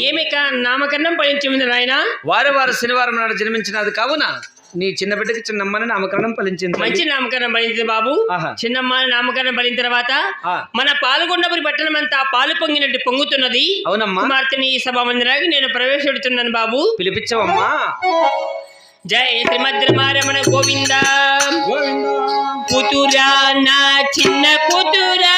ఏమిక నామకరణం ఫలించింది నాయన. వారు శనివారం నాడు జన్మించినది కావున నీ చిన్న బిడ్డకి చిన్నమ్మని నామకరణం ఫలించింది. మంచి నామకరణం ఫలించింది బాబు. చిన్నమ్మ నామకరణం ఫలిన తర్వాత మన పాల్గొండపురి పట్టణం అంతా పాలు పొంగినట్టు పొంగుతున్నది. అవునమ్మా. కుమార్తెని ఈ సభా మందిరానికి నేను ప్రవేశపెడుతున్నాను బాబు. పిలిపించవమ్మా. జయ శ్రీమద్రమారమణ గోవింద. కూతురా నా చిన్న కూతురా